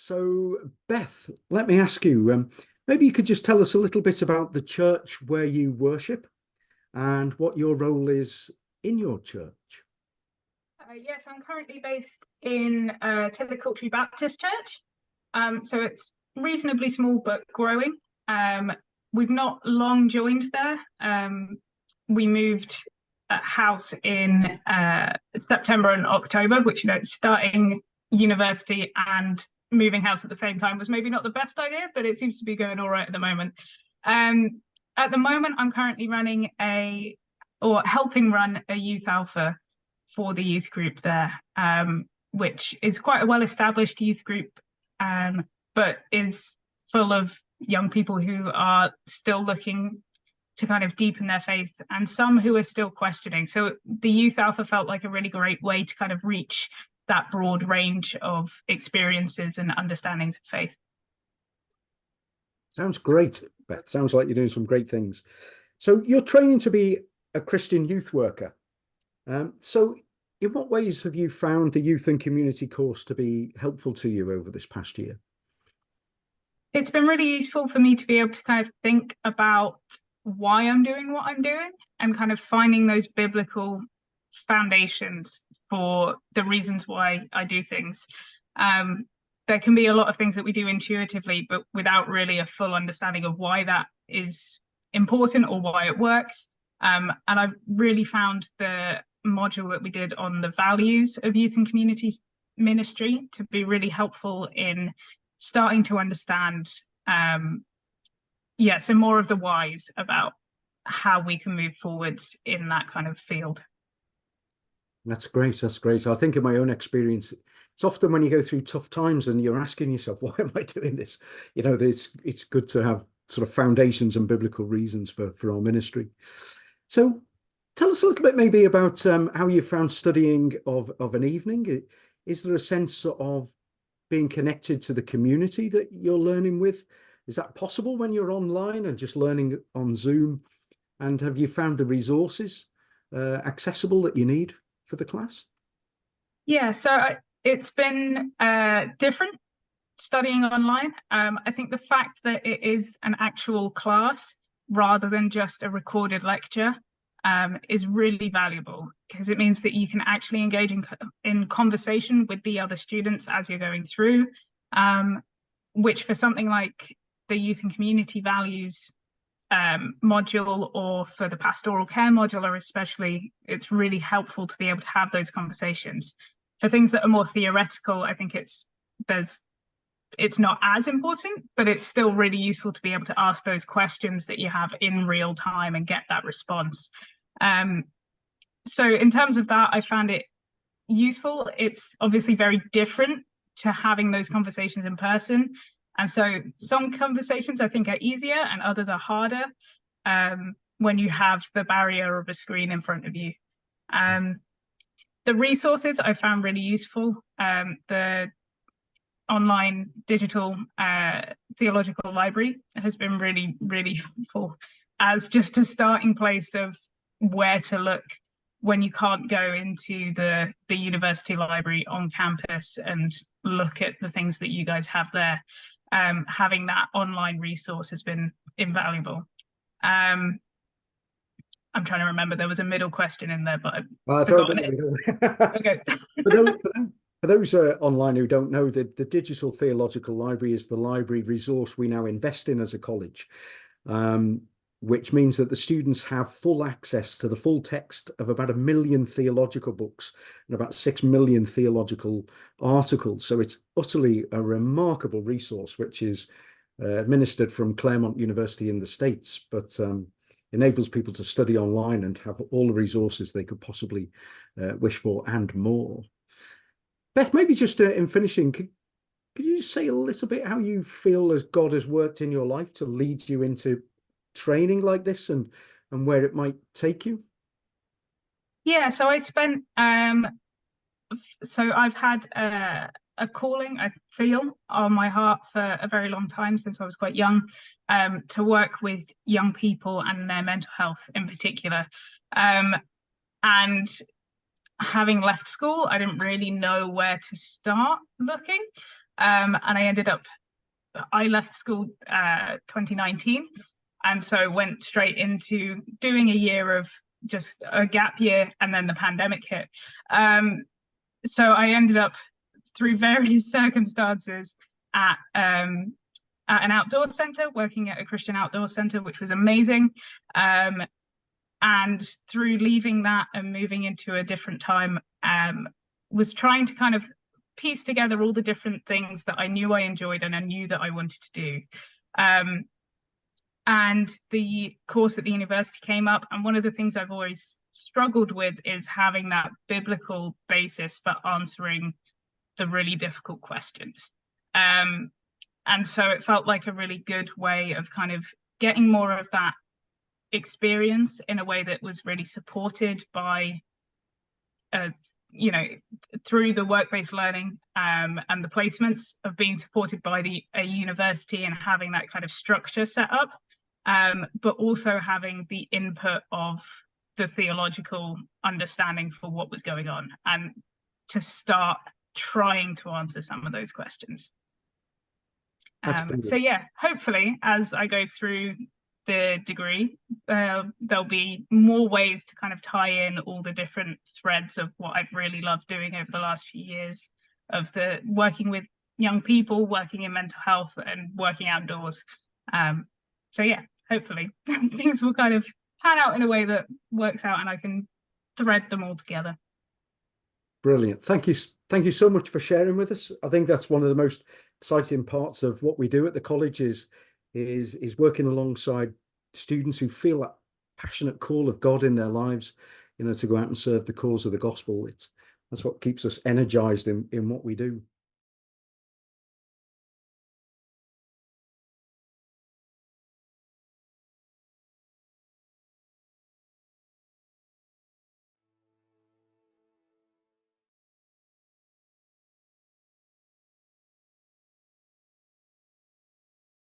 So, Beth, let me ask you, maybe you could just tell us a little bit about the church where you worship and what your role is in your church. Yes, I'm currently based in Tillicoultry Baptist Church. So it's reasonably small but growing. We've not long joined there. We moved house in September and October, which, starting university and moving house at the same time was maybe not the best idea, but it seems to be going all right at the moment. At the moment, I'm currently helping run a youth alpha for the youth group there, which is quite a well-established youth group, but is full of young people who are still looking to kind of deepen their faith and some who are still questioning. So the youth alpha felt like a really great way to kind of reach that broad range of experiences and understandings of faith. Sounds great, Beth. Sounds like you're doing some great things. So you're training to be a Christian youth worker. So in what ways have you found the youth and community course to be helpful to you over this past year? It's been really useful for me to be able to kind of think about why I'm doing what I'm doing and kind of finding those biblical foundations for the reasons why I do things. There can be a lot of things that we do intuitively, but without really a full understanding of why that is important or why it works. And I've really found the module that we did on the values of youth and community ministry to be really helpful in starting to understand some more of the whys about how we can move forwards in that kind of field. That's great. That's great. I think in my own experience, it's often when you go through tough times and you're asking yourself, why am I doing this? It's good to have sort of foundations and biblical reasons for our ministry. So tell us a little bit maybe about how you found studying of an evening. Is there a sense of being connected to the community that you're learning with? Is that possible when you're online and just learning on Zoom? And have you found the resources accessible that you need for the class? Yeah, so it's been different studying online. I think the fact that it is an actual class rather than just a recorded lecture is really valuable, because it means that you can actually engage in conversation with the other students as you're going through, which for something like the youth and community values module, or for the pastoral care module, or especially, it's really helpful to be able to have those conversations. For things that are more theoretical, I think it's not as important, but it's still really useful to be able to ask those questions that you have in real time and get that response. So in terms of that, I found it useful. It's obviously very different to having those conversations in person. And so some conversations I think are easier and others are harder when you have the barrier of a screen in front of you. The resources I found really useful. The online digital theological library has been really, really helpful as just a starting place of where to look when you can't go into the university library on campus and look at the things that you guys have there. Having that online resource has been invaluable. I'm trying to remember, there was a middle question in there, but I've forgotten it. Okay. For those online who don't know, the Digital Theological Library is the library resource we now invest in as a college, which means that the students have full access to the full text of about 1 million theological books and about 6 million theological articles. So it's utterly a remarkable resource, which is administered from Claremont University in the States, but enables people to study online and have all the resources they could possibly wish for and more. Beth, maybe just in finishing, could you just say a little bit how you feel as God has worked in your life to lead you into training like this and where it might take you? Yeah, so I've had a calling, I feel, on my heart for a very long time, since I was quite young, to work with young people and their mental health in particular. And having left school, I didn't really know where to start looking. And I left school 2019, and so went straight into doing a year of just a gap year, and then the pandemic hit. So I ended up, through various circumstances, at an outdoor centre, working at a Christian outdoor centre, which was amazing. And through leaving that and moving into a different time, was trying to kind of piece together all the different things that I knew I enjoyed and I knew that I wanted to do. And the course at the university came up, and one of the things I've always struggled with is having that biblical basis for answering the really difficult questions. And so it felt like a really good way of kind of getting more of that experience in a way that was really supported by you know, through the work-based learning and the placements of being supported by a university and having that kind of structure set up, but also having the input of the theological understanding for what was going on, and to start trying to answer some of those questions. So yeah, hopefully as I go through the degree, there'll be more ways to kind of tie in all the different threads of what I've really loved doing over the last few years, of the working with young people, working in mental health, and working outdoors. So yeah, hopefully things will kind of pan out in a way that works out and I can thread them all together. Brilliant. Thank you so much for sharing with us. I think that's one of the most exciting parts of what we do at the college is working alongside students who feel that passionate call of God in their lives, you know, to go out and serve the cause of the gospel. That's what keeps us energized in what we do.